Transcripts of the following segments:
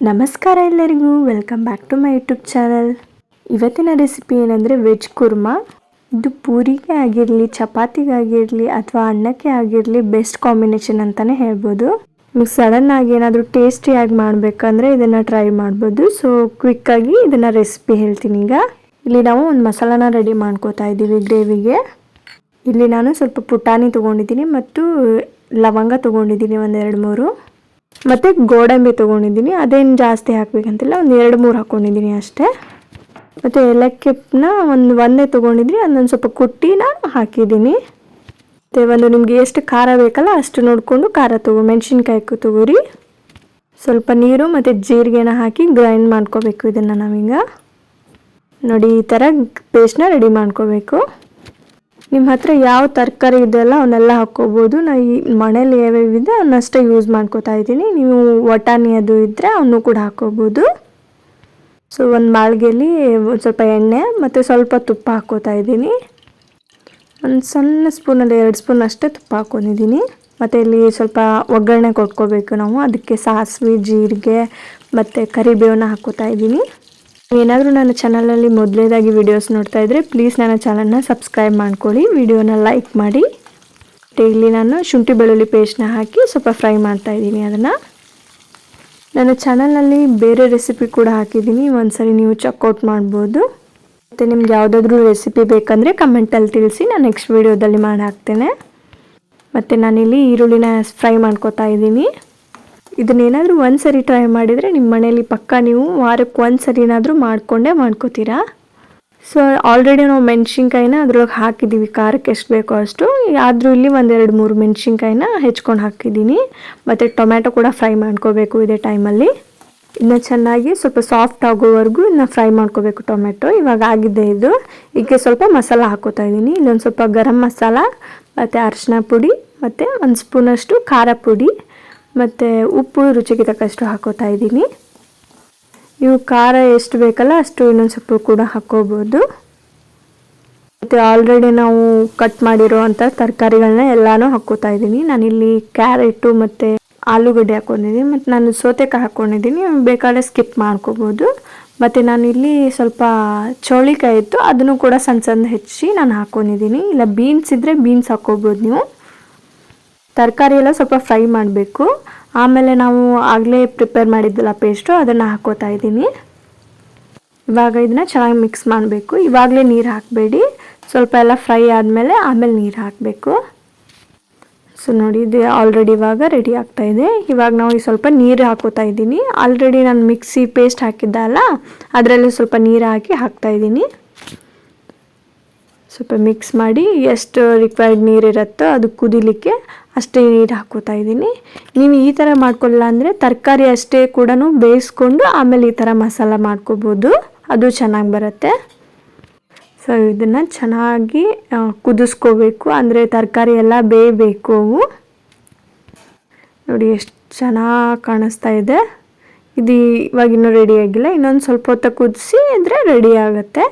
ನಮಸ್ಕಾರ ಎಲ್ಲರಿಗೂ, welcome back to my YouTube channel. ಇವತ್ತಿನ ರೆಸಿಪಿ ಏನಂದರೆ ವೆಜ್ ಕುರ್ಮಾ. ಇದು ಪೂರಿಗೆ ಆಗಿರಲಿ, ಚಪಾತಿಗಾಗಿರಲಿ ಅಥವಾ ಅನ್ನಕ್ಕೆ ಆಗಿರಲಿ ಬೆಸ್ಟ್ ಕಾಂಬಿನೇಷನ್ ಅಂತಲೇ ಹೇಳ್ಬೋದು. ನಿಮಗೆ ಸಡನ್ನಾಗಿ ಏನಾದರೂ ಟೇಸ್ಟಿಯಾಗಿ ಮಾಡಬೇಕಂದ್ರೆ ಇದನ್ನು ಟ್ರೈ ಮಾಡ್ಬೋದು. ಸೊ ಕ್ವಿಕ್ಕಾಗಿ ಇದನ್ನು ರೆಸಿಪಿ ಹೇಳ್ತೀನಿ. ಈಗ ಇಲ್ಲಿ ನಾವು ಒಂದು ಮಸಾಲಾನ ರೆಡಿ ಮಾಡ್ಕೋತಾ ಇದ್ದೀವಿ ಗ್ರೇವಿಗೆ. ಇಲ್ಲಿ ನಾನು ಸ್ವಲ್ಪ ಪುಟಾಣಿ ತೊಗೊಂಡಿದ್ದೀನಿ ಮತ್ತು ಲವಂಗ ತೊಗೊಂಡಿದ್ದೀನಿ, ಒಂದು 2-3 ಮತ್ತು ಗೋಡಂಬಿ ತೊಗೊಂಡಿದ್ದೀನಿ. ಅದೇನು ಜಾಸ್ತಿ ಹಾಕಬೇಕಂತಿಲ್ಲ, ಒಂದು 2-3 ಹಾಕ್ಕೊಂಡಿದ್ದೀನಿ ಅಷ್ಟೇ. ಮತ್ತು ಏಲಕ್ಕಿನ ಒಂದೇ ತೊಗೊಂಡಿದ್ದೀನಿ, ಅದೊಂದು ಸ್ವಲ್ಪ ಕುಟ್ಟಿನ ಹಾಕಿದ್ದೀನಿ. ಮತ್ತು ನಿಮಗೆ ಎಷ್ಟು ಖಾರ ಬೇಕಲ್ಲ ಅಷ್ಟು ನೋಡಿಕೊಂಡು ಖಾರ ಮೆಣಸಿನ್ಕಾಯಿ ತೊಗೋರಿ. ಸ್ವಲ್ಪ ನೀರು ಮತ್ತು ಜೀರಿಗೆನ ಹಾಕಿ ಗ್ರೈಂಡ್ ಮಾಡ್ಕೋಬೇಕು. ಇದನ್ನು ನಾವೀಗ ನೋಡಿ ಈ ಥರ ಪೇಸ್ಟ್ನ ರೆಡಿ ಮಾಡ್ಕೋಬೇಕು. ನಿಮ್ಮ ಹತ್ರ ಯಾವ ತರಕಾರಿ ಇದೆಯಲ್ಲ ಅವನ್ನೆಲ್ಲ ಹಾಕ್ಕೋಬೋದು. ನಾ ಈ ಮನೇಲಿ ಯಾವ್ಯಾವಿದೆ ಅವನ್ನಷ್ಟೇ ಯೂಸ್ ಮಾಡ್ಕೋತಾ ಇದ್ದೀನಿ. ನೀವು ವಟಾಣಿ ಅದು ಇದ್ದರೆ ಅವನು ಕೂಡ ಹಾಕ್ಕೋಬೋದು. ಸೊ ಒಂದು ಬಾಳ್ಗೆಯಲ್ಲಿ ಒಂದು ಸ್ವಲ್ಪ ಎಣ್ಣೆ ಮತ್ತು ಸ್ವಲ್ಪ ತುಪ್ಪ ಹಾಕ್ಕೋತಾ ಇದ್ದೀನಿ. ಒಂದು ಸಣ್ಣ ಸ್ಪೂನಲ್ಲಿ 2 ಸ್ಪೂನ್ ಅಷ್ಟೇ ತುಪ್ಪ ಹಾಕ್ಕೊಂಡಿದ್ದೀನಿ. ಮತ್ತು ಇಲ್ಲಿ ಸ್ವಲ್ಪ ಒಗ್ಗರಣೆ ಕೊಟ್ಕೋಬೇಕು ನಾವು. ಅದಕ್ಕೆ ಸಾಸಿವೆ, ಜೀರಿಗೆ ಮತ್ತು ಕರಿಬೇವನ್ನ ಹಾಕ್ಕೋತಾ ಇದ್ದೀನಿ. ಏನಾದರೂ ನನ್ನ ಚಾನಲಲ್ಲಿ ಮೊದಲೇದಾಗಿ ವಿಡಿಯೋಸ್ ನೋಡ್ತಾ ಇದ್ದರೆ ಪ್ಲೀಸ್ ನನ್ನ ಚಾನಲ್ನ ಸಬ್ಸ್ಕ್ರೈಬ್ ಮಾಡ್ಕೊಳ್ಳಿ, ವಿಡಿಯೋನ ಲೈಕ್ ಮಾಡಿ. ಮತ್ತು ಇಲ್ಲಿ ನಾನು ಶುಂಠಿ ಬೆಳ್ಳುಳ್ಳಿ ಪೇಸ್ಟ್ನ ಹಾಕಿ ಸ್ವಲ್ಪ ಫ್ರೈ ಮಾಡ್ತಾಯಿದ್ದೀನಿ. ಅದನ್ನು ನನ್ನ ಚಾನಲ್ನಲ್ಲಿ ಬೇರೆ ರೆಸಿಪಿ ಕೂಡ ಹಾಕಿದ್ದೀನಿ, ಒಂದ್ಸರಿ ನೀವು ಚೆಕ್ಔಟ್ ಮಾಡ್ಬೋದು. ಮತ್ತು ನಿಮ್ಗೆ ಯಾವುದಾದ್ರೂ ರೆಸಿಪಿ ಬೇಕಂದರೆ ಕಮೆಂಟಲ್ಲಿ ತಿಳಿಸಿ, ನಾನು ನೆಕ್ಸ್ಟ್ ವೀಡಿಯೋದಲ್ಲಿ ಮಾಡಿ ಹಾಕ್ತೇನೆ. ಮತ್ತು ನಾನಿಲ್ಲಿ ಈರುಳ್ಳಿನ ಫ್ರೈ ಮಾಡ್ಕೋತಾ ಇದ್ದೀನಿ. ಇದನ್ನೇನಾದರೂ ಒಂದು ಸರಿ ಟ್ರೈ ಮಾಡಿದರೆ ನಿಮ್ಮ ಮನೇಲಿ ಪಕ್ಕ ನೀವು ವಾರಕ್ಕೆ ಒಂದು ಸರಿನಾದರೂ ಮಾಡ್ಕೋತೀರಾ. ಸೊ ಆಲ್ರೆಡಿ ನಾವು ಮೆಣಸಿನ್ಕಾಯಿನ ಅದ್ರೊಳಗೆ ಹಾಕಿದ್ದೀವಿ, ಖಾರಕ್ಕೆ ಎಷ್ಟು ಬೇಕೋ ಅಷ್ಟು. ಆದರೂ ಇಲ್ಲಿ ಒಂದು 2-3 ಮೆಣಸಿನ್ಕಾಯಿನ ಹೆಚ್ಕೊಂಡು ಹಾಕಿದ್ದೀನಿ. ಮತ್ತು ಟೊಮ್ಯಾಟೊ ಕೂಡ ಫ್ರೈ ಮಾಡ್ಕೋಬೇಕು ಇದೇ ಟೈಮಲ್ಲಿ. ಇದನ್ನ ಚೆನ್ನಾಗಿ ಸ್ವಲ್ಪ ಸಾಫ್ಟ್ ಆಗೋವರೆಗೂ ಇದನ್ನ ಫ್ರೈ ಮಾಡ್ಕೋಬೇಕು. ಟೊಮೆಟೊ ಇವಾಗ ಆಗಿದೆ. ಇದಕ್ಕೆ ಸ್ವಲ್ಪ ಮಸಾಲ ಹಾಕೋತಾ ಇದ್ದೀನಿ. ಇಲ್ಲೊಂದು ಸ್ವಲ್ಪ ಗರಂ ಮಸಾಲ ಮತ್ತು ಅರಿಶಿನ ಪುಡಿ ಮತ್ತು 1 ಸ್ಪೂನಷ್ಟು ಖಾರ ಪುಡಿ ಮತ್ತು ಉಪ್ಪು ರುಚಿಗೆ ತಕ್ಕಷ್ಟು ಹಾಕೋತಾ ಇದ್ದೀನಿ. ನೀವು ಖಾರ ಎಷ್ಟು ಬೇಕಲ್ಲ ಅಷ್ಟು ಇನ್ನೊಂದು ಸ್ವಲ್ಪ ಕೂಡ ಹಾಕ್ಕೋಬೋದು. ಮತ್ತು ಆಲ್ರೆಡಿ ನಾವು ಕಟ್ ಮಾಡಿರೋ ಅಂಥ ತರಕಾರಿಗಳನ್ನ ಎಲ್ಲನೂ ಹಾಕ್ಕೋತಾ ಇದ್ದೀನಿ. ನಾನಿಲ್ಲಿ ಕ್ಯಾರೆಟು ಮತ್ತು ಆಲೂಗಡ್ಡೆ ಹಾಕ್ಕೊಂಡಿದ್ದೀನಿ ಮತ್ತು ನಾನು ಸೌತೆಕಾಯಿ ಹಾಕ್ಕೊಂಡಿದ್ದೀನಿ. ಬೇಕಾದ್ರೆ ಸ್ಕಿಪ್ ಮಾಡ್ಕೋಬೋದು. ಮತ್ತು ನಾನಿಲ್ಲಿ ಸ್ವಲ್ಪ ಚೌಳಿಕಾಯಿ ಇತ್ತು, ಅದನ್ನು ಕೂಡ ಸಣ್ಣ ಹೆಚ್ಚಿ ನಾನು ಹಾಕ್ಕೊಂಡಿದ್ದೀನಿ. ಇಲ್ಲ ಬೀನ್ಸ್ ಇದ್ದರೆ ಬೀನ್ಸ್ ಹಾಕ್ಕೋಬೋದು ನೀವು. ತರಕಾರಿ ಎಲ್ಲ ಸ್ವಲ್ಪ ಫ್ರೈ ಮಾಡಬೇಕು. ಆಮೇಲೆ ನಾವು ಆಗಲೇ ಪ್ರಿಪೇರ್ ಮಾಡಿದ್ದಲ್ಲ ಪೇಸ್ಟು, ಅದನ್ನು ಹಾಕ್ಕೋತಾ ಇದ್ದೀನಿ. ಇವಾಗ ಇದನ್ನ ಚೆನ್ನಾಗಿ ಮಿಕ್ಸ್ ಮಾಡಬೇಕು. ಇವಾಗಲೇ ನೀರು ಹಾಕಬೇಡಿ, ಸ್ವಲ್ಪ ಎಲ್ಲ ಫ್ರೈ ಆದಮೇಲೆ ಆಮೇಲೆ ನೀರು ಹಾಕಬೇಕು. ಸೊ ನೋಡಿ ಇದು ಆಲ್ರೆಡಿ ಇವಾಗ ರೆಡಿ ಆಗ್ತಾಯಿದೆ. ಇವಾಗ ನಾವು ಸ್ವಲ್ಪ ನೀರು ಹಾಕೋತಾ ಇದ್ದೀನಿ. ಆಲ್ರೆಡಿ ನಾನು ಮಿಕ್ಸಿ ಪೇಸ್ಟ್ ಹಾಕಿದ್ದಲ್ಲ ಅದರಲ್ಲಿ ಸ್ವಲ್ಪ ನೀರು ಹಾಕ್ತಾಯಿದ್ದೀನಿ. ಸ್ವಲ್ಪ ಮಿಕ್ಸ್ ಮಾಡಿ ಎಷ್ಟು ರಿಕ್ವೈರ್ಡ್ ನೀರಿರುತ್ತೋ ಅದು ಕುದಿಲಿಕ್ಕೆ ಅಷ್ಟೇ ನೀರು ಹಾಕೋತಾ ಇದ್ದೀನಿ. ನೀವು ಈ ಥರ ಮಾಡ್ಕೊಳ್ಳಲ್ಲ ಅಂದರೆ ತರಕಾರಿ ಅಷ್ಟೇ ಕೂಡ ಬೇಯಿಸ್ಕೊಂಡು ಆಮೇಲೆ ಈ ಥರ ಮಸಾಲ ಮಾಡ್ಕೋಬೋದು, ಅದು ಚೆನ್ನಾಗಿ ಬರುತ್ತೆ. ಸೊ ಇದನ್ನು ಚೆನ್ನಾಗಿ ಕುದಿಸ್ಕೋಬೇಕು, ಅಂದರೆ ತರಕಾರಿ ಎಲ್ಲ ಬೇಯಬೇಕು. ಅವು ನೋಡಿ ಎಷ್ಟು ಚೆನ್ನಾಗಿ ಕಾಣಿಸ್ತಾ ಇದೆ. ಇದು ಇವಾಗ ಇನ್ನೂ ರೆಡಿ ಆಗಿಲ್ಲ, ಇನ್ನೊಂದು ಸ್ವಲ್ಪ ಹೊತ್ತು ಕುದಿಸಿ ಇದ್ರೆ ರೆಡಿ ಆಗುತ್ತೆ.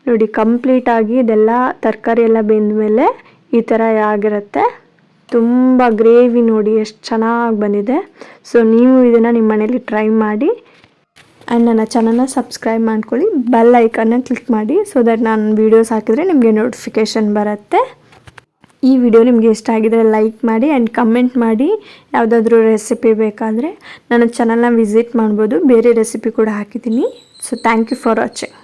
ನೋಡಿ ಕಂಪ್ಲೀಟಾಗಿ ಇದೆಲ್ಲ ತರಕಾರಿ ಎಲ್ಲ ಬೆಂದ ಮೇಲೆ ಈ ಥರ ಆಗಿರುತ್ತೆ. ತುಂಬ ಗ್ರೇವಿ ನೋಡಿ ಎಷ್ಟು ಚೆನ್ನಾಗಿ ಬಂದಿದೆ. ಸೊ ನೀವು ಇದನ್ನು ನಿಮ್ಮ ಮನೇಲಿ ಟ್ರೈ ಮಾಡಿ ಆ್ಯಂಡ್ ನನ್ನ ಚಾನಲ್ನ ಸಬ್ಸ್ಕ್ರೈಬ್ ಮಾಡ್ಕೊಳ್ಳಿ, ಬೆಲ್ ಐಕನ್ನ ಕ್ಲಿಕ್ ಮಾಡಿ, ಸೊ ದಟ್ ನಾನು ವೀಡಿಯೋಸ್ ಹಾಕಿದರೆ ನಿಮಗೆ ನೋಟಿಫಿಕೇಷನ್ ಬರುತ್ತೆ. ಈ ವಿಡಿಯೋ ನಿಮಗೆ ಇಷ್ಟ ಆಗಿದರೆ ಲೈಕ್ ಮಾಡಿ ಆ್ಯಂಡ್ ಕಮೆಂಟ್ ಮಾಡಿ. ಯಾವುದಾದ್ರೂ ರೆಸಿಪಿ ಬೇಕಾದರೆ ನನ್ನ ಚಾನಲ್ನ ವಿಸಿಟ್ ಮಾಡ್ಬೋದು, ಬೇರೆ ರೆಸಿಪಿ ಕೂಡ ಹಾಕಿದ್ದೀನಿ. So thank you for watching.